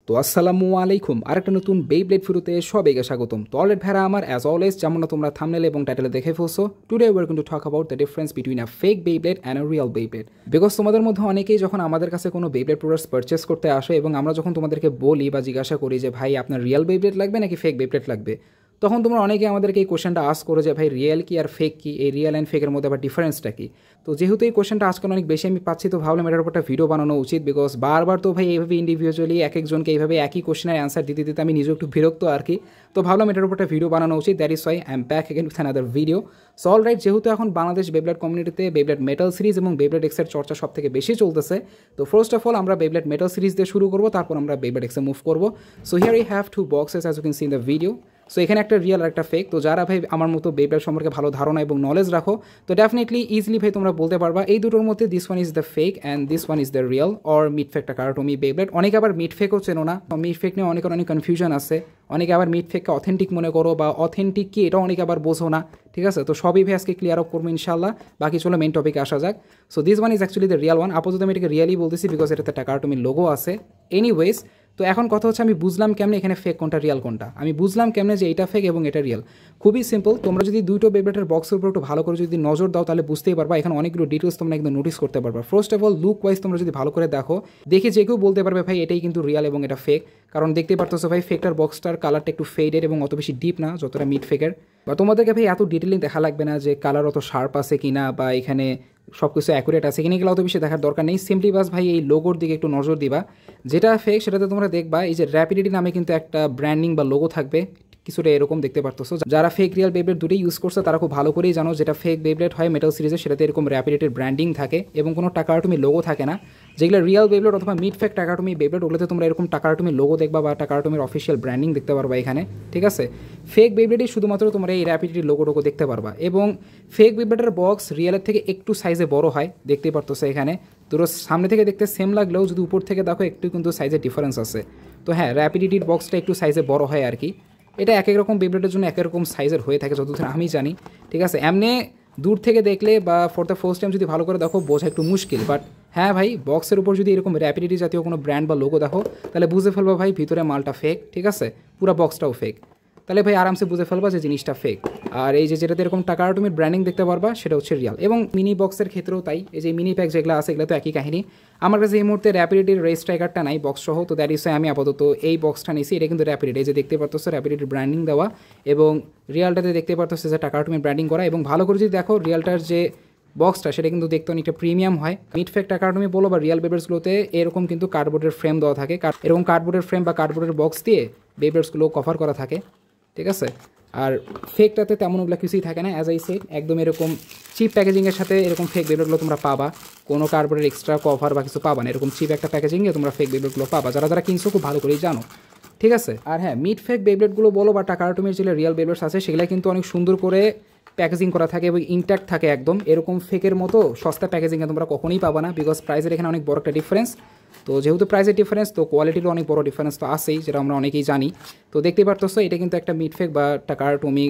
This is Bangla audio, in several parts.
তো আসসালামু আলাইকুম আরেকটা নতুন বেইব্লেড ভিডিওতে সবাইকে স্বাগতম। তো অলরেডি ভাইরা আমার অ্যাজ অলওয়েজ যেমন তোমরা থাম্বনেল এবং টাইটেলে দেখে ফেলছো, today we are going to talk about the difference between a fake Beyblade and a real Beyblade. Because তোমাদের মধ্যে অনেকেই যখন আমাদের কাছে কোনো বেইব্লেড প্রোডাক্টস পারচেস করতে আসে এবং আমরা যখন তোমাদেরকে বলি বা জিজ্ঞাসা করি যে ভাই আপনার রিয়েল বেইব্লেড লাগবে নাকি ফেক বেইব্লেড লাগবে, তখন তোমরা অনেকে আমাদেরকে এই কোয়েশ্চেনটা আস্ক করো যে ভাই রিয়েল কি আর ফেক কি, এই রিয়েল অ্যান্ড ফেকের মধ্যে আবার ডিফারেন্সটা কি। তো যেহেতু এই কোয়েশ্চেনটা আজকাল অনেক বেশি আমি পাচ্ছি, তো ভাবলাম এটার উপর একটা ভিডিও বানানো উচিত। বিকজ বারবার তো ভাই এইভাবে ইন্ডিভিজুয়ালি এক একজনকে এইভাবে একই কোয়েশ্চেনের অ্যান্সার দিতে দিতে আমি নিজেও একটু বিরক্ত আর কি। তো ভাবলাম এটার উপর একটা ভিডিও বানানো উচিত। That is Y I am back again with another video. So alright, যেহেতু এখন বাংলাদেশ বেইব্লেড কমিউনিটিতে বেইব্লেড মেটাল সিরিজ এবং বেইব্লেড এক্সের চর্চা সব থেকে বেশি চলতেছে, তো ফার্স্ট অফ অল আমরা বেইব্লেড মেটাল সিরিজ দিয়ে শুরু করবো, তারপর আমরা বেইব্লেড এক্সে মুভ করবো। So here I have two boxes as you can see in the video. So এখানে একটা রিয়েল আর একটা ফেক। তো যারা ভাই আমার মতো বেইব্লেড সম্পর্কে ভালো ধারণা এবং নলেজ রাখো, তো ডেফিনেটলি ইজিলি ভাই তোমরা বলতে পারবা এই দুটোর মধ্যে this one is the fake and this one is the real or mid fake Takara Tomy Beyblade. অনেকে আবার মিড ফেকও চেনো না, মিড ফেক নিয়ে অনেকের অনেক কনফিউশন আছে। অনেকে আবার মিড ফেককে অথেন্টিক মনে করো বা অথেন্টিক কি এটা অনেকে আবার বোঝো না, ঠিক আছে। তো সবই ভাই আজকে ক্লিয়ার আপ করবো ইনশাল্লাহ। বাকি চলো মেইন টপিকে আসা যাক। So this one is actually the real one. আপাতত আমি এটাকে রিয়েলি বলতেছি বিকজ এটাতে টাকাটোমির লোগো আছে। এনিওয়েজ, তো এখন কথা হচ্ছে আমি বুঝলাম কেমনে এখানে ফেক কোনটা রিয়েল কোনটা, আমি বুঝলাম কেমনে যে এটা ফেক এবং এটা রিয়েল। খুবই সিম্পল, তোমরা যদি দুটো বেইব্লেডের বক্সের উপর একটু ভালো করে যদি নজর দাও তাহলে বুঝতেই পারবা। এখানে অনেকগুলো ডিটেলস তোমরা একদম নোটিস করতে পারবা। First of all look wise তোমরা যদি ভালো করে দেখো, দেখে যে কেউ বলতে পারবে ভাই এটাই কিন্তু রিয়েল এবং এটা ফেক। কারণ দেখতে পারতেছো ভাই ফেকটার বক্সটার কালারটা একটু ফেডেড এবং অত বেশি ডিপ না যতটা মিড ফেকের। বা তোমাদেরকে ভাই এত ডিটেলিং দেখা লাগবে না যে কালার অত শার্প আছে কিনা বা এখানে সব কিছু অ্যাকুরেট আছে কিনা, এগুলো অত বেশি দেখার দরকার নেই। সিম্পলি বাস ভাই এই লোগোর দিকে একটু নজর দিবা। যেটা ফেক সেটাতে তোমরা দেখবা এই যে র্যাপিডিটি নামে কিন্তু একটা ব্র্যান্ডিং বা লোগো থাকবে, কিছুটা এরকম দেখতে পারতেছো। যারা ফেক রিয়েল বেইব্লেড দুটোই ইউজ করছে তারা খুব ভালো করেই জানো যেটা ফেক বেইব্লেড হয় মেটাল সিরিজে সেটাতে এরকম র্যাপিডিটির ব্র্যান্ডিং থাকে এবং কোনো টাকাটোমি লোগো থাকে না। যেগুলো রিয়েল বেইব্লেড অথবা মিড ফেক টাকাটোমি বেইব্লেড ওগুলোতে তোমরা এরকম টাকাটোমি লোগো দেখবা বা টাকাটোমির অফিসিয়াল ব্র্যান্ডিং দেখতে পারবা এখানে, ঠিক আছে। ফেক বেইব্লেডই শুধুমাত্র তোমরা এই র্যাপিডিটির লোগোটোকে দেখতে পারবা এবং ফেক বেইব্লেডের বক্স রিয়েলের থেকে একটু সাইজে বড় হয়, দেখতেই পারতেছো এখানে। তোর সামনে থেকে দেখতে সেম লাগলেও যদি উপর থেকে দেখো একটু কিন্তু সাইজের ডিফারেন্স আছে। তো হ্যাঁ, র্যাপিডিটির বক্সটা একটু সাইজে বড় হয় আর কি। এটা এক এক রকম বেইব্লেডের জন্য এক এক রকম সাইজের হয়ে থাকে যতদূর আমি জানি, ঠিক আছে। এমনি দূর থেকে দেখলে বা ফর দ্য ফার্স্ট টাইম যদি ভালো করে দেখো বোঝা একটু মুশকিল, বাট হ্যাঁ ভাই বক্সের উপর যদি এরকম র্যাপিডিটি জাতীয় কোনো ব্র্যান্ড বা লোগো দেখো তাহলে বুঝে ফেলবা ভাই ভিতরে মালটা ফেক, ঠিক আছে। পুরো বক্সটাও ফেক, তাহলে ভাই আরামসে বুঝে ফেলবা যে জিনিসটা ফেক। আর এই যে যেটাতে এরকম টাকাটোমির ব্র্যান্ডিং দেখতে পারবা সেটা হচ্ছে রিয়াল। এবং মিনি বক্সের ক্ষেত্রেও তাই, এই যে মিনি প্যাক যেগুলো আছে এগুলো তো একই কাহিনী। আমার কাছে এই মুহূর্তে র্যাপিডিটির রেস স্ট্রাইকারটা নাই বক্স সহ, তো দ্যাট ইজ আমি আপাতত এই বক্সটা নিয়েছি। এটা কিন্তু র্যাপিডিটি, এই যে দেখতে পারতো র্যাপিডিটির ব্র্যান্ডিং দেওয়া এবং রিয়ালটাতে দেখতে পারতো যে টাকাটোমির ব্র্যান্ডিং করা। এবং ভালো করে যদি দেখো রিয়ালটার যে বক্সটা সেটা কিন্তু দেখতে অনেকটা প্রিমিয়াম হয়। মিড ফেক টাকাটোমি বলো বা রিয়েল বেইব্লেডসগুলোতে এরকম কিন্তু কার্ডবোর্ডের ফ্রেম দেওয়া থাকে, এরকম কার্ডবোর্ডের ফ্রেম বা কার্ডবোর্ডের বক্স দিয়ে বেইব্লেডসগুলো কভার করা থাকে, ঠিক আছে। আর ফেকটাতে তেমন ওগুলো কিছুই থাকে না, অ্যাজ আই সেড একদম এরকম চিপ প্যাকেজিংয়ের সাথে এরকম ফেক বেইব্লেডগুলো তোমরা পাবা। কোনো কার্ডবোর্ডের এক্সট্রা কভার বা কিছু পাবা না, এরকম চিপ একটা প্যাকেজিংয়ে তোমরা ফেক বেইব্লেডগুলো পাবা, যারা যারা কিনছো খুব ভালো করেই জানো, ঠিক আছে। আর হ্যাঁ, মিড ফেক বেইব্লেডগুলো বলো বা টাকাটোমির যে রিয়েল বেইব্লেডস আছে সেগুলো কিন্তু অনেক সুন্দর করে প্যাকেজিং করা থাকে এবং ইনট্যাক্ট থাকে একদম। এরকম ফেকের মতো সস্তা প্যাকেজিংয়ে তোমরা কখনোই পাবা না, বিকজ প্রাইসের এখানে অনেক বড় একটা ডিফারেন্স। তো যেহেতু প্রাইসের ডিফারেন্স তো কোয়ালিটিরও অনেক বড় ডিফারেন্স তো আসেই, যেটা আমরা অনেকেই জানি। তো দেখতেই পারতেছো এটা কিন্তু একটা মিড ফেক বা টাকাটোমি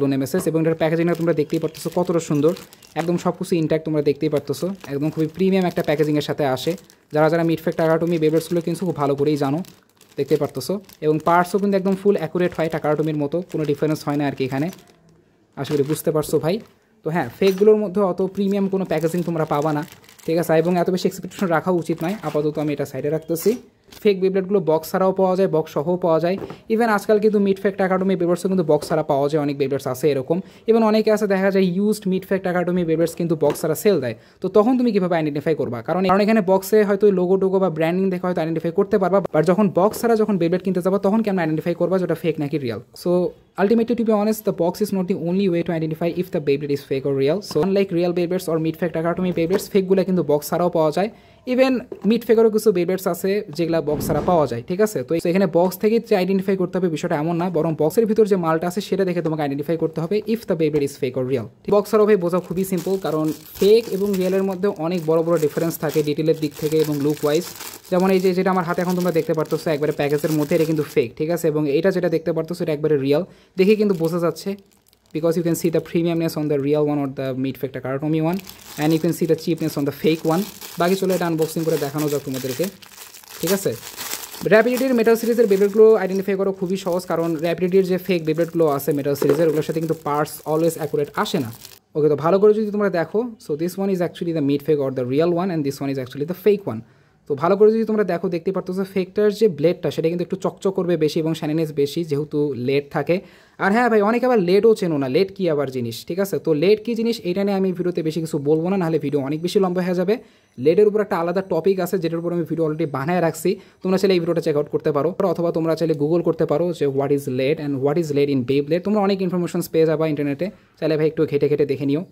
WNMSS এবং এটার প্যাকেজিংটা তোমরা দেখতেই পারতেছো কতটা সুন্দর, একদম সব কিছু ইনট্যাক্ট তোমরা দেখতেই পারতেছো। একদম খুবই প্রিমিয়াম একটা প্যাকেজিংয়ের সাথে আসে। যারা যারা মিড ফেক টাকাটোমি বেইব্লেডসগুলো কিনছো খুব ভালো করেই জানো, দেখতে পারতেছো। এবং পার্টসও কিন্তু একদম ফুল অ্যাকুরেট হয়, টাকাটোমির মতো কোনো ডিফারেন্স হয় না আর কি এখানে। আশা করি বুঝতে পারছো ভাই। তো হ্যাঁ, ফেকগুলোর মধ্যে অত প্রিমিয়াম কোনো প্যাকেজিং তোমরা পাবা না, ঠিক আছে। এবং এত বেশি এক্সপেকটেশন রাখা উচিত নয়, আপাতত আমি এটা সাইডে রাখতেছি। ফেক বেইব্লেডগুলো বক্স ছাড়াও পাওয়া যায়, বক্স সহও পাওয়া যায়। ইভেন আজকাল কিন্তু মিড ফেক টাকাটোমি বেইব্লেডসও কিন্তু বক্স ছাড়া পাওয়া যায়, অনেক বেইব্লেডস আছে এরকম। ইভেন অনেকে আছে দেখা যায় ইউজড মিড ফেক টাকাটোমি বেইব্লেডস কিন্তু বক্স ছাড়া সেল দেয়। তো তখন তুমি কীভাবে আইডেন্টিফাই করবা? কারণ এখানে বক্সে হয়তো লোগো টোগো বা ব্র্যান্ডিং দেখে হয়তো আইডেন্টিফাই করতে পারবা, বাট যখন বক্স ছাড়া যখন বেইব্লেড কিনতে যাবো তখন কেমন আইডেন্টিফাই করবা যেটা ফেক নাকি real? So ultimately, to be honest, the box is not the only way to identify if the Beyblade is fake or real. So unlike real Beyblades or mid fake টাকাটোমি Beyblades, ফেকগুলো কিন্তু বক্স ছাড়াও পাওয়া যায়। ইভেন মিড ফেকেরও কিছু Beyblades আছে যেগুলো বক্স ছাড়া পাওয়া যায়, ঠিক আছে। তো এখানে বক্স থেকে যে আইডেন্টিফাই করতে হবে বিষয়টা এমন না, বরং বক্সের ভিতর যে মালটা আছে সেটা দেখে তোমাকে আইডেন্টিফাই করতে হবে if the Beyblade is fake or real। Box ছাড়াও ভাই বোঝা খুবই সিম্পল, কারণ ফেক এবং রিয়েলের মধ্যে অনেক বড় বড় ডিফারেন্স থাকে ডিটেলের দিক থেকে এবং লুক ওয়াইজ। যেমন এই যে যেটা আমার হাতে এখন তোমরা দেখতে পারতেছো একবারে প্যাকেজের মধ্যে, এটা কিন্তু ফেক, ঠিক আছে। এবং এটা যেটা দেখতে পারতেছো এটা একবারে রিয়েল, দেখে কিন্তু বোঝা যাচ্ছে। because you can see the premiumness on the real one or the mid fake টাকাটোমি one and you can see the cheapness on the fake one। বাকি চলে এটা আনবক্সিং করে দেখানো যাক তোমাদেরকে, ঠিক আছে। র্যাপিডিটির মেটাল সিরিজের বেবলেটগুলো আইডেন্টিফাই করা খুবই সহজ, কারণ র্যাপিডিটির যে ফেক বেবলেটগুলো আছে মেটাল সিরিজের, ওগুলোর সাথে কিন্তু পার্টস অলওয়েজ অ্যাকুরেট আসে না। ওকে, তো ভালো করে যদি তোমরা দেখো, so this one is actually the mid fake or the real one and this one is actually the fake one. তো ভালো করে যদি তোমরা দেখো, দেখতে পারতো ফেকটার যে ব্লেডটা সেটা কিন্তু একটু চকচক করবে বেশি এবং শাইনিনেস বেশি, যেহেতু লেড থাকে। আর হ্যাঁ ভাই, অনেকে আবার লেডও চেনো না, লেড কী আবার জিনিস, ঠিক আছে? তো লেড কী জিনিস এটা নিয়ে আমি ভিডিওতে বেশি কিছু বলবো না, নাহলে ভিডিও অনেক বেশি লম্বা হয়ে যাবে। লেডের উপর একটা আলাদা টপিক আছে যেটার উপর আমি ভিডিও অলরেডি বানায় রাখছি, তোমরা চাইলে এই ভিডিওটা চেক আউট করতে পারো, অথবা তোমরা চাইলে গুগল করতে পারো যে what is lead and what is lead in Beyblade. তোমরা অনেক ইনফরমেশনস পেয়ে যাবা ইন্টারনেটে, চাইলে ভাই একটু ঘেটে ঘেটে দেখে নিও।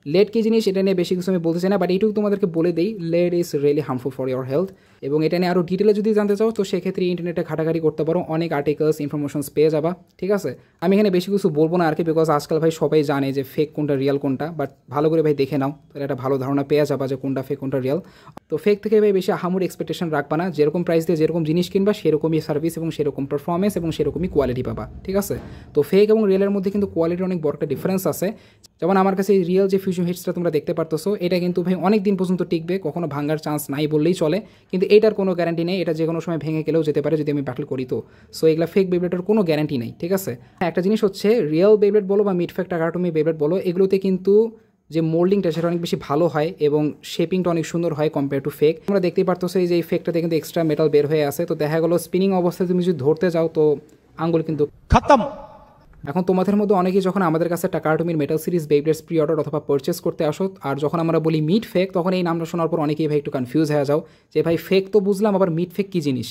লেড কী জিনিস এটা নিয়ে বেশি কিছু আমি বলতে চাই না, বাট এইটুকু তোমাদেরকে বলে দিই, lead is really harmful for your health. এবং এটা নিয়ে আরও ডিটেলে যদি জানতে চাও তো সেক্ষেত্রে ইন্টারনেটে ঘাটাঘাটি করতে পারো, অনেক আর্টিকেলস ইনফরমেশনস পেয়ে যাবা, ঠিক আছে? আমি এখানে বেশি কিছু বলবো না আর কি, বিকজ আজকাল ভাই সবাই জানে যে ফেক কোনটা রিয়েল কোনটা, বাট ভালো করে ভাই দেখে নাও, তাহলে একটা ভালো ধারণা পেয়ে যাবা যে কোনটা ফেক কোনটা রিয়েল। তো ফেক থেকে ভাই বেশি আহামরি এক্সপেকটেশন রাখবা না, যেরকম প্রাইস দিয়ে যেরকম জিনিস কিনবা সেরকমই সার্ভিস এবং সেরকম পারফরমেন্স এবং সেরকমই কোয়ালিটি পাবা, ঠিক আছে? তো ফেক এবং রিয়েলের মধ্যে কিন্তু কোয়ালিটির অনেক বড় একটা ডিফারেন্স আছে। যেমন আমার কাছে এই রিয়েল যে ফিউশন হিটসটা তোমরা দেখতে পারতেছো, এটা কিন্তু ভাই অনেক দিন পর্যন্ত টিকবে, কখনো ভাঙার চান্স নাই বললেই চলে, কিন্তু এটার কোনো গ্যারান্টি নেই, এটা যে কোনো সময় ভেঙে গেলেও যেতে পারে যদি আমি ব্যাটল করি। তো সো এগুলা ফেক বেবলেটের কোনো গ্যারান্টি নেই, ঠিক আছে? একটা জিনিস হচ্ছে, রিয়েল বেবলেট বলো বা মিড ফেক টাকাটুমি বেবলেট বলো, এগুলোতে কিন্তু যে মোল্ডিংটা সেটা অনেক বেশি ভালো হয় এবং শেপিংটা অনেক সুন্দর হয় কম্পেয়ার টু ফেক। তোমরা দেখতেই পারতেছো যে এই ফেকটাতে কিন্তু এক্সট্রা মেটাল বের হয়ে আসে, তো দেখা গেলো স্পিনিং অবস্থায় তুমি যদি ধরতে যাও তো আঙ্গুল কিন্তু খতম। এখন তোমাদের মধ্যে অনেকেই যখন আমাদের কাছে টাকাটুমির মেটাল সিরিজ বেবলেটস প্রি অর্ডার অথবা পারচেস করতে আসো, আর যখন আমরা বলি মিড ফেক, তখন এই নামটা শোনার পর অনেকেই ভাই একটু কনফিউজ হয়ে যাও যে ভাই ফেক তো বুঝলাম, আবার মিড ফেক কী জিনিস?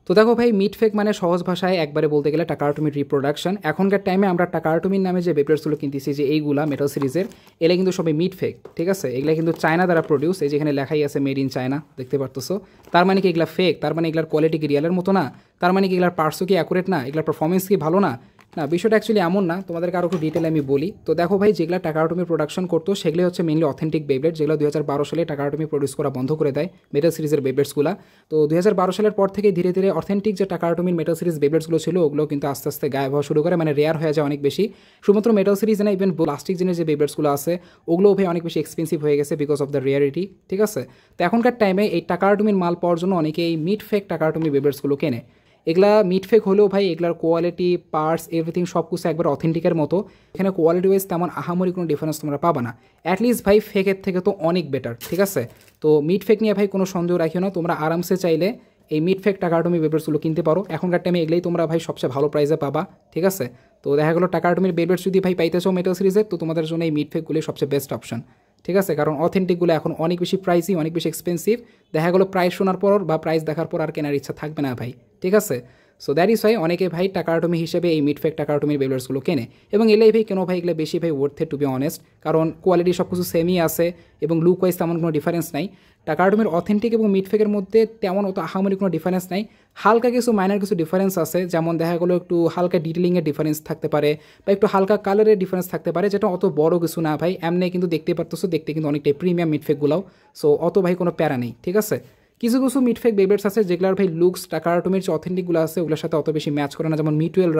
তো দেখো ভাই, মিড ফেক মানে সহজ ভাষায় একবারে বলতে গেলে টাকাটুমির রিপ্রোডাকশন। এখনকার টাইমে আমরা টাকাটুমির নামে যে বেবলেটসগুলো কিনতেছি, যে এইগুলা মেটাল সিরিজের, এগুলো কিন্তু সবাই মিড ফেক, ঠিক আছে? এগুলা কিন্তু চায়না দ্বারা প্রডিউস, এই যেখানে লেখাই আছে মেড ইন চায়না, দেখতে পারতেছো। তার মানে কি এগুলা ফেক? তার মানে এগুলার কোয়ালিটি কি রিয়ালের মতো না? তার মানে কি এগুলার পার্টসও কি অ্যাকুরেট না? এগুলার পারফরমেন্স কি ভালো না? না, বিষয়টা অ্যাকচুয়ালি এমন না, তোমাদেরকে আরও একটু ডিটেলে আমি বলি। তো দেখো ভাই, যেগুলো টাকাটুমি প্রোডাকশন করতো সেগুলো হচ্ছে মেনলি অথেন্টিক বেবলেট, যেগুলো 2012 সালে টাকাটুমি প্রডিউস করা বন্ধ করে দেয় মেটাল সিরিজের বেবলেটসগুলো। তো 2012 সালের পর থেকে ধীরে ধীরে অথেন্টিক যে টাকাটুমির মেটাল সিরিজ বেবলেটসগুলো ছিল, ওগুলো কিন্তু আস্তে আস্তে গায়েব হওয়া শুরু করে, মানে রেয়ার হয়ে যায় অনেক বেশি। শুধুমাত্র মেটাল সিরিজ না, ইভেন প্লাস্টিক জিনের যে বেবলেটসগুলো আছে ওগুলোও ভাই অনেক বেশি এক্সপেন্সিভ হয়ে গেছে বিকজ অফ দ্য রেয়ারিটি, ঠিক আছে? তো এখনকার টাইমে এই টাকাটুমির মাল পাওয়ার জন্য অনেকে এই মিড ফেক টাকাটুমি বেবলেটসগুলো কেনে। এগুলা মিড ফেক হলেও ভাই এগুলার কোয়ালিটি, পার্টস, এভরিথিং সব কিছু একবার অথেন্টিকের মতো। এখানে কোয়ালিটি ওয়াইজ তেমন আহামরি কোনো ডিফারেন্স তোমরা পাবা না, অ্যাটলিস্ট ভাই ফেকের থেকে তো অনেক বেটার, ঠিক আছে? তো মিড ফেক নিয়ে ভাই কোনো সন্দেহ রাখিও না, তোমরা আরামসে চাইলে এই মিড ফেক টাকাটুমি বেবলেটসগুলো কিনতে পারো। এখনকার টাইমে এগুলোই তোমরা ভাই সবচেয়ে ভালো প্রাইসে পাবা, ঠিক আছে? তো দেখা গেলো টাকাটুমির বেবলেটস যদি ভাই পাইতে চাও মেটাল সিরিজের, তো তোমাদের জন্য এই মিড ফেকগুলি সবচেয়ে বেস্ট অপশন, ঠিক আছে? কারণ অথেন্টিকগুলো এখন অনেক বেশি প্রাইসি, অনেক বেশি এক্সপেন্সিভ। দেখা গেলো প্রাইস শোনার পর বা প্রাইস দেখার পর আর কেনার ইচ্ছা থাকবে না ভাই, ঠিক আছে? সো দ্যাট ইজ ওয়াই অনেকে ভাই টাকাটুমি হিসেবে এই মিড ফেক টাকাটুমির বেবলেটসগুলো কেনে, এবং এলেই ভাই কেন ভাই এগুলো বেশি ভাই ওয়ার্থ টু বি অনেস্ট, কারণ কোয়ালিটি সব কিছু সেমই আছে এবং লুক ওয়াইজ তেমন কোনো ডিফারেন্স নাই। টাকাটুমির অথেন্টিক এবং মিড ফেকের মধ্যে তেমন অত আহামরি কোনো ডিফারেন্স নাই, হালকা কিছু মাইনার কিছু ডিফারেন্স আছে, যেমন দেখা গেলো একটু হালকা ডিটেলিংয়ের ডিফারেন্স থাকতে পারে বা একটু হালকা কালারের ডিফারেন্স থাকতে পারে, যেটা অত বড় কিছু না ভাই। এমনি কিন্তু দেখতে পারতেছো, দেখতে কিন্তু অনেকটাই প্রিমিয়াম মিড ফেকগুলোও, সো অত ভাই কোনো প্যারা নেই, ঠিক আছে? কিছু কিছু মিড ফেক বেবলেটস আছে যেগুলোর ভাই লুকস টাকাটুমির যে অথেন্টিকগুলো আছে ওগুলোর সাথে অত বেশি ম্যাচ করে না, যেমন মিটুয়েল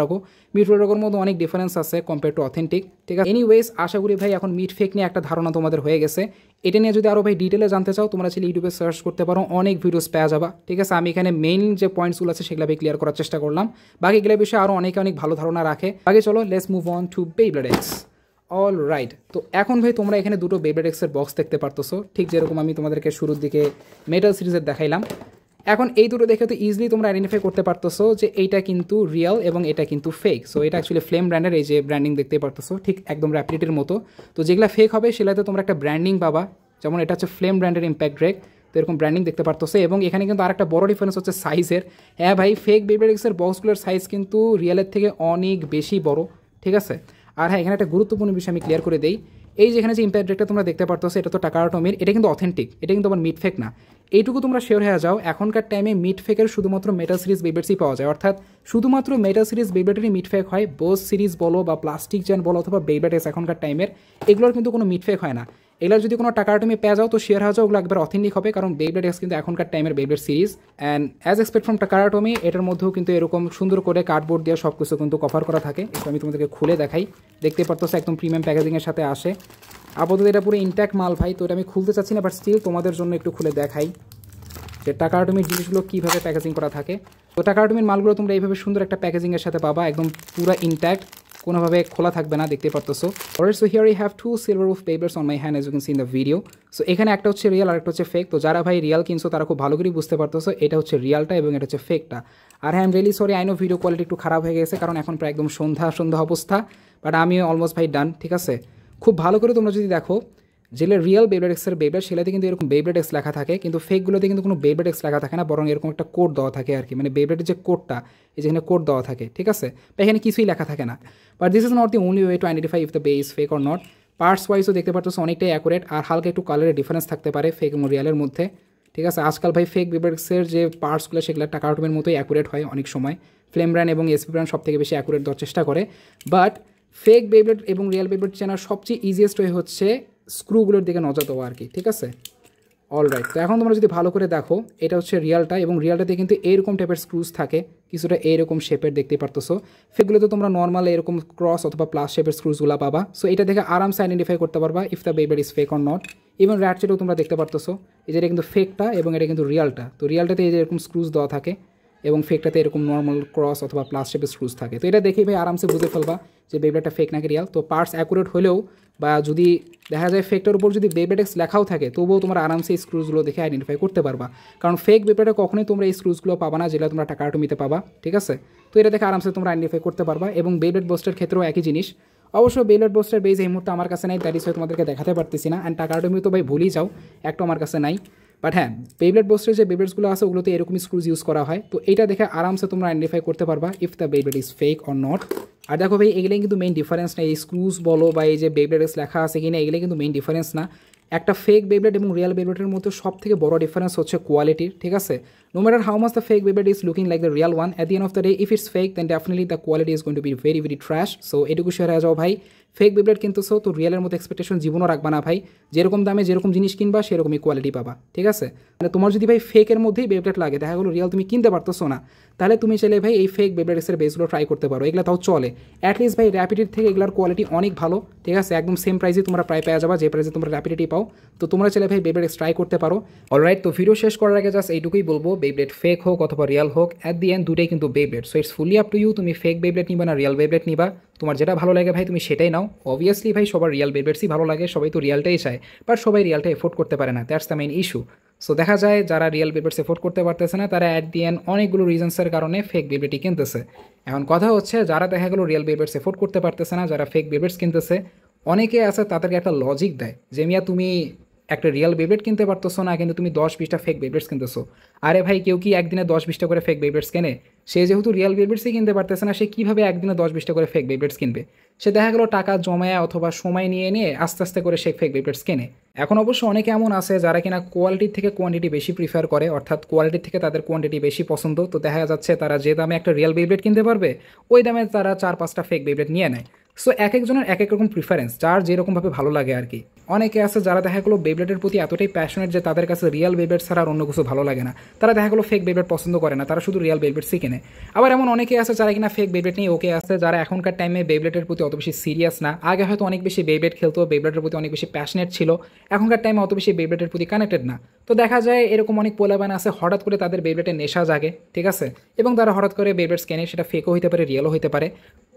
রগোর মধ্যে অনেক ডিফারেন্স আছে কম্পেয়ার টু অথেন্টিক, ঠিক আছে? এনিওয়েজ, আশা করি ভাই এখন মিড ফেক নিয়ে একটা ধারণা তোমাদের হয়ে গেছে। এটা নিয়ে যদি আরও ভাই ডিটেলে জানতে চাও, তোমরা চাইলে ইউটিউবে সার্চ করতে পারো, অনেক ভিডিওস পাওয়া যাবা, ঠিক আছে? আমি এখানে মেইন যে পয়েন্টসগুলো আছে সেগুলো ভাই ক্লিয়ার করার চেষ্টা করলাম, বাকিগুলো বিষয়ে আরও অনেকে অনেক ভালো ধারণা রাখে। বাকি চলো let's move on to Beyblade X. All right, তো এখন ভাই তোমরা এখানে দুটো বেইব্লেড এক্সের বক্স দেখতে পারতেছো, ঠিক যেরকম আমি তোমাদেরকে শুরুর দিকে মেটাল সিরিজের দেখাইলাম। এখন এই দুটো দেখে তো ইজিলি তোমরা আইডেন্টিফাই করতে পারতেছো যে এইটা কিন্তু রিয়েল এবং এটা কিন্তু ফেক। সো এটা অ্যাকচুয়ালি ফ্লেম ব্র্যান্ডের, এই যে ব্র্যান্ডিং দেখতে পারতেছো ঠিক একদম র্যাপিডিটির মতো। তো যেগুলো ফেক হবে সেগুলোতে তোমরা একটা ব্র্যান্ডিং পাবা, যেমন এটা হচ্ছে ফ্লেম ব্র্যান্ডের ইম্প্যাক্ট রেক, তো এরকম ব্র্যান্ডিং দেখতে পারতেছো। এবং এখানে কিন্তু আরেকটা বড় ডিফারেন্স হচ্ছে সাইজের। হ্যাঁ ভাই, ফেক বেইব্লেড এক্সের বক্সগুলোর সাইজ কিন্তু রিয়েলের থেকে অনেক বেশি বড়, ঠিক আছে? আর হ্যাঁ, এখানে একটা গুরুত্বপূর্ণ বিষয় আমি ক্লিয়ার করে দেই, এই যেখানে যে ইম্প্যাক্ট রেকটা তোমরা দেখতে পারতেছো এটা তো টাকাটুমির, এটা কিন্তু অথেন্টিক, এটা কিন্তু আবার মিড ফেক না। এইটুকু তোমরা শিওর হয়ে যাও, এখনকার টাইমে মিড ফেকের শুধুমাত্র মেটাল সিরিজ বেইব্লেটসই পাওয়া যায়, অর্থাৎ শুধুমাত্র মেটাল সিরিজ বেইব্লেটেরই মিড ফেক হয়। বোস সিরিজ বলো বা প্লাস্টিক জ্যান বলো অথবা বেইব্লেড এক্স এখনকার টাইমের, এগুলোর কিন্তু কোনো মিড ফেক হয় না। এগুলোর যদি কোনো টাকাটুমি পেয়ে যাও তো শিওর হয়ে যাও ওগুলো একবার অথেন্টিক হবে, কারণ বেইব্লেড এক্স কিন্তু এখনকার টাইমের Beyblade series. And as expect from Takara Tomy, এটার মধ্যেও কিন্তু এরকম সুন্দর করে কার্ডবোর্ড দিয়ে সব কিছু কিন্তু কভার করা থাকে। একটু আমি তোমাদেরকে খুলে দেখাই, দেখতে পারতেছো একদম প্রিমিয়াম প্যাকেজিংয়ের সাথে আসে। আপাতত এটা পুরো ইনট্যাক্ট মাল ভাই, তো এটা আমি খুলতে চাচ্ছি না, বাট স্টিল তোমাদের জন্য একটু খুলে দেখাই যে টাকাটুমির জিনিসগুলো কীভাবে প্যাকেজিং করা থাকে। তো টাকা আর্টমির মালগুলো তোমরা এইভাবে সুন্দর একটা প্যাকেজিংয়ের সাথে পাবা, একদম পুরো ইনট্যাক্ট, কোনোভাবে খোলা থাকবে না, দেখতে পারতেছো। Alright, so here I have 2 silver wolf Beyblades on my hand as you can see in the video. So এখানে একটা হচ্ছে রিয়াল আর একটা হচ্ছে ফেক। তো যারা ভাই রিয়াল কিনছো তারা খুব ভালো করেই বুঝতে পারতেছো এটা হচ্ছে রিয়ালটা এবং এটা হচ্ছে ফেকটা। আর হ্যাঁ, really sorry, I know video quality একটু খারাপ হয়ে গেছে, কারণ এখন প্রায় একদম সন্ধ্যা অবস্থা, বাট আমি অলমোস্ট ভাই ডান, ঠিক আছে। খুব ভালো করে তোমরা যদি দেখো, যেগুলো রিয়েল বেবলেট এক্সের বেবলেট সেগুলোতে কিন্তু এরকম বেবলেট এক্স লেখা থাকে, কিন্তু ফেকগুলোতে কিন্তু কোনো বেবলেট এক্স লেখা থাকে না, বরং এরকম একটা কোড দেওয়া থাকে আর কি, মানে বেবলেটের যে কোডটা, এই যেখানে কোড দেওয়া থাকে, ঠিক আছে, বা এখানে কিছুই লেখা থাকে না। But this is not the only way to identify if the bey is fake or not. Parts ওয়াইজও দেখতে পাচ্ছ অনেকটাই অ্যাকুরেট, আর হালকা একটু কালারের ডিফারেন্স থাকতে পারে ফেক এবং রিয়ালের মধ্যে, ঠিক আছে। আজকাল ভাই ফেক বেবলেটসের যে পার্টসগুলো সেগুলো টাকা আউটমের মতোই অ্যাকুরেট হয় অনেক সময়, ফ্লেম ব্র্যান্ড এবং এসপি ব্র্যান্ড সব থেকে বেশি অ্যাকুরেট দেওয়ার চেষ্টা করে। বাট ফেক বেবলেট এবং রিয়েল বেবলেট চেনার সবচেয়ে ইজিয়েস্ট ওয়ে হচ্ছে স্ক্রুগুলোর দিকে নজর দেওয়া আর কি, ঠিক আছে। অলরাইট, তো এখন তোমরা যদি ভালো করে দেখো, এটা হচ্ছে রিয়ালটা, এবং রিয়ালটাতে কিন্তু এরকম টাইপের স্ক্রুজ থাকে, কিছুটা এইরকম শেপের দেখতে পারতেছো। ফেকগুলোতে তোমরা নর্মাল এরকম ক্রস অথবা প্লাস শেপের স্ক্রুজগুলো পাবা। সো এটা দেখে আরামসে আইডেন্টিফাই করতে পারবা if the Beyblade is fake or not. Even র্যাটচেটও তোমরা দেখতে পারতেছো, এই যে এটা কিন্তু ফেকটা এবং এটা কিন্তু রিয়ালটা। তো রিয়ালটাতে এই যে এরকম স্ক্রুজ দেওয়া থাকে এবং ফেকটাতে এরকম নর্মাল ক্রস অথবা প্লাস শেপের স্ক্রুজ থাকে। তো এটা দেখেই ভাই আরামসে বুঝে ফেলবা যে বেবলেটটা ফেক নাকি রিয়াল। তো পার্টস অ্যাকুরেট হলেও বা যদি দেখা যায় ফেকটার উপর যদি বেবলেট এক্স লেখাও থাকে, তবুও তোমরা আরামসে এই স্ক্রুজগুলো দেখে আইডেন্টিফাই করতে পারবা, কারণ ফেক বেবলেটে কখনোই তোমরা এই স্ক্রুজগুলো পাবা না যেগুলো তোমরা টাকা আর্টমিতে পাবা, ঠিক আছে। তো এটা দেখে আরামসে তোমরা আইডেন্টিফাই করতে পারবা। এবং বেবলেট বোস্টের ক্ষেত্রেও একই জিনিস। অবশ্য বেবলেট বোস্টের বেজ এই মুহূর্তে আমার কাছে নাই, দ্যাট ইজ ওয়াই তোমাদেরকে দেখাতে পারতেছি না। অ্যান্ড টাকা আর্টমি তো ভাই ভুলেই যাও, একটা আমার কাছে নাই। বাট হ্যাঁ, বেবলেট বোস্টের যে বেবলেটসগুলো আছে ওগুলোতে এরকমই স্ক্রুজ ইউজ করা হয়। তো এইটা দেখে আরামসে তোমরা আইডেন্টিফাই করতে পারবা if the Beyblade is fake or not. আর দেখো ভাই, এগুলোই কিন্তু মেইন ডিফারেন্স না, এই স্ক্রুজ বলো বা এই যে বেবলেট লেখা আছে কিনা, এগুলো কিন্তু মেইন ডিফারেন্স না। একটা ফেক বেবলেট এবং রিয়েল বেবলেটের মধ্যে সব থেকে বড় ডিফারেন্স হচ্ছে কোয়ালিটির, ঠিক আছে। No matter how much the fake Beyblade is looking like the real one, at the end of the day if it's fake then definitely the quality is going to be very very trash. So এটুকু শেয়ার যাও ভাই, ফেক বেবলেট কিনতেছো তো রিয়েলের মতো এক্সপেকটেশন জীবনও রাখবা না ভাই। যেরকম দামে যেরকম জিনিস কিনবা সেরকমই কোয়ালিটি পাবা, ঠিক আছে। মানে তোমার যদি ভাই ফেকের মধ্যেই বেবলেট লাগে, দেখা গেলো রিয়েল তুমি কিনতে পারতেছো না, তাহলে তুমি চাইলে ভাই এই ফেক বেবলেটসের বেসগুলো ট্রাই করতে পারো, এগুলো তাও চলে। অ্যাটলিস্ট ভাই র্যাপিডির থেকে এগুলোর কোয়ালিটি অনেক ভালো, ঠিক আছে। একদম সেম প্রাইসে তোমরা প্রায় পেয়ে যাবা যে প্রাইসে তোমরা র্যাপিডিটি পাও। তো তোমরা চাইলে ভাই বেবলেটস ট্রাই করতে পারো। অলরাইট, তো ভিডিও শেষ করার আগে জাস্ট এইটুকুই বলবো, বেবলেট ফেক হোক অথবা রিয়াল হোক, অ্যাট দি এন্ড দুটোই কিন্তু Beyblade. So it's fully up to you, তুমি ফেক বেবলেট নিবা না রিয়াল বেবলেট নিবা, তোমার যেটা ভালো লাগে ভাই তুমি সেটাই নাও। অবভিয়াসলি ভাই সবার রিয়াল বেবলেটসই ভালো লাগে, সবাই তো রিয়ালটাই চায়, বাট সবাই রিয়ালটা এফোর্ড করতে পারে না, that's the main issue. So দেখা যায় যারা রিয়েল বেবলেটস এফোর্ড করতে পারতেছে না, তারা অ্যাট দি এন্ড অনেকগুলো রিজনসের কারণে ফেক বেবলেটই কিনতেছে। এখন কথা হচ্ছে, যারা দেখা গেলো রিয়েল বেবলেটস এফোর্ড করতে পারতেছে না, যারা ফেক বেবলেটস কিনতেছে, অনেকে আছে তাদেরকে একটা লজিক দেয় যে মিয়া তুমি একটা রিয়েল বেবলেট কিনতে পারতেছো না, কিন্তু তুমি 10-20টা ফেক বেবলেটস কিনতেছো। আরে ভাই, কেউ কি একদিনে 10-20টা করে ফেক বেবলেটস কেনে? সে যেহেতু রিয়েল বেবলেটসই কিনতে পারতেছে না, সে কীভাবে একদিনে 10-20টা করে ফেক বেবলেটস কিনবে? সে দেখা গেলো টাকা জমায় অথবা সময় নিয়ে নিয়ে আস্তে আস্তে করে সে ফেক বেবলেটস কেনে। এখন অবশ্য অনেকে এমন আছে যারা কিনা কোয়ালিটির থেকে কোয়ান্টিটি বেশি প্রিফার করে, অর্থাৎ কোয়ালিটির থেকে তাদের কোয়ান্টিটি বেশি পছন্দ। তো দেখা যাচ্ছে তারা যে দামে একটা রিয়েল বেবলেট কিনতে পারবে, ওই দামে তারা 4-5টা ফেক বেবলেট নিয়ে নেয়। সো এক একজনের এক এক রকম প্রিফারেন্স, যার যেরকমভাবে ভালো লাগে আর কি। অনেকে আছে যারা দেখা গেলো বেবলেটের প্রতি এতটাই প্যাশনেট যে তাদের কাছে রিয়েল বেবলেট ছাড়া আর অন্য কিছু ভালো লাগে না, তারা দেখা গেলো ফেক বেবলেট পছন্দ করে না, তারা শুধু রিয়েল বেবলেটসই কেনে। আবার এমন অনেকে আছে যারা কিনা ফেক বেবলেট নিয়ে ওকে আছে, যারা এখনকার টাইমে বেবলেটের প্রতি অত বেশি সিরিয়াস না। আগে হয়তো অনেক বেশি বেবলেট খেলতো, বেবলেটের প্রতি অনেক বেশি প্যাশনেট ছিল, এখনকার টাইমে অত বেশি বেবলেটের প্রতি কানেক্টেড না। তো দেখা যায় এরকম অনেক পোলাবান আছে, হঠাৎ করে তাদের বেবলেটের নেশা জাগে, ঠিক আছে, এবং তারা হঠাৎ করে বেবলেটস কেনে, সেটা ফেকও হতে পারে রিয়েলও হতে পারে।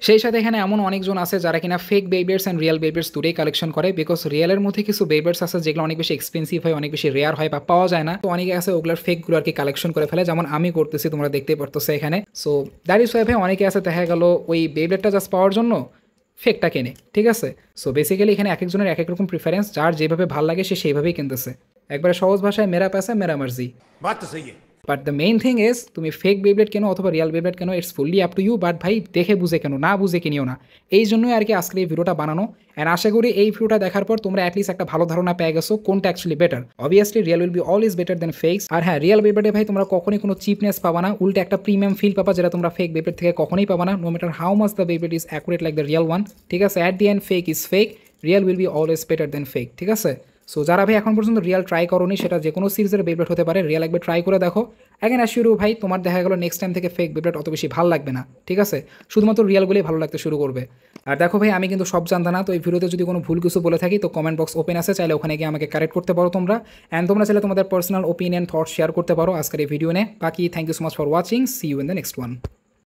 সেই সাথে এখানে এমন অনেকজন আছে যারা কিনা ফেক বেবলেটস অ্যান্ড রিয়েল বেবলেটস দুটোই কালেকশন করে, বিকজ রিয়েলের মধ্যে কিছু বেবলেটস আছে যেগুলো অনেক বেশি এক্সপেন্সিভ হয়, অনেক বেশি রেয়ার হয় বা পাওয়া যায় না। তো অনেকে আছে ওগুলোর ফেকগুলো আর কি কালেকশন করে ফেলে, যেমন আমি করতেছি, তোমরা দেখতে পারতেছো এখানে। সো দ্যাট ইজ ওয়াই ভাই অনেকে আছে দেখা গেল ওই বেবলেটটা জাস্ট পাওয়ার জন্য ফেকটা কেনে, ঠিক আছে। সো বেসিক্যালি এখানে এক একজনের এক এক রকম প্রিফারেন্স, যার যেভাবে ভালো লাগে সে সেইভাবেই কিনতেছে। একবারে সহজ ভাষায় মেরা পয়সা মেরা মার্জি। বাত তো সহি। But the main thing is, তুমি ফেক বেবলেট কেনো অথবা রিয়াল বেবলেট কেনো, it's fully up to you. But ভাই দেখে বুঝে কেনো, না বুঝে কিনিও না। এই জন্যই আর কি আজকের এই ভিডিওটা বানানো। অ্যান্ড আশা করি এই ভিডিওটা দেখার পর তোমরা অ্যাটলিস্ট একটা ভালো ধারণা পেয়ে গেছো কোনটা actually better. Obviously real will be always better than fakes. আর হ্যাঁ, রিয়েল বেবলেটে ভাই তোমরা কখনোই কোনো চিপনেস পাবা না, উল্টে একটা প্রিমিয়াম ফিল পাবা, যেটা তোমরা ফেক বেবলেট থেকে কখনোই পাবা না, no matter how much the Beyblade is accurate like the real one, ঠিক আছে। At the end fake is fake, real will be always better than fake, ঠিক আছে। সো যারা ভাই এখন পর্যন্ত রিয়েল ট্রাই করোনি, সেটা যে কোনো সিরিজের বেবলেট হতে পারে, রিয়েল একবার ট্রাই করে দেখো। অ্যাগেন অ্যাসিওর ভাই তোমার দেখা গেলো নেক্সট টাইম থেকে ফেক বেবলেট অত বেশি ভালো লাগবে না, ঠিক আছে? শুধুমাত্র রিয়ালগুলোই ভালো লাগতে শুরু করবে। আর দেখো ভাই, আমি কিন্তু সব জানতাম না, তো এই ভিডিওতে যদি কোনো ভুল কিছু বলে থাকি তো কমেন্ট বক্স ওপেন আছে, চাইলে ওখানে গিয়ে আমাকে কারেক্ট করতে পারো তোমরা। অ্যান্ড তোমরা চাইলে তোমাদের পার্সোনাল ওপিনিয়ন থটস শেয়ার করতে পারো আজকের এই ভিডিও নিয়ে। বাকি thank you so much for watching, see you in the next one.